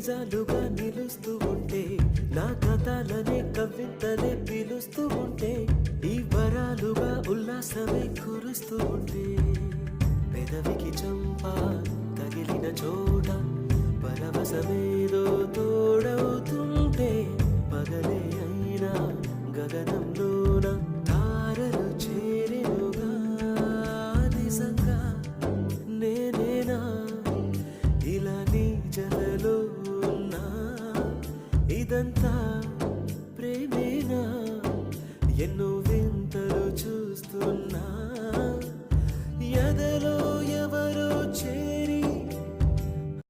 నిజాలుగా నిలుస్తూ ఉంటే, నా కథలనే కవితలే పిలుస్తూ ఉంటే, ఈ వరాలుగా ఉల్లాసమే కురుస్తూ ఉంటే, పెదవికి చంప తగిలిన చోట పరవశమేదో తోడవుతుంటే, పగలే అయినా గగనంలోన తారలు చేరెనుగా. నిజంగా నేనేనా ఇలా నీ జలలో ఉన్నా, ఇదంతా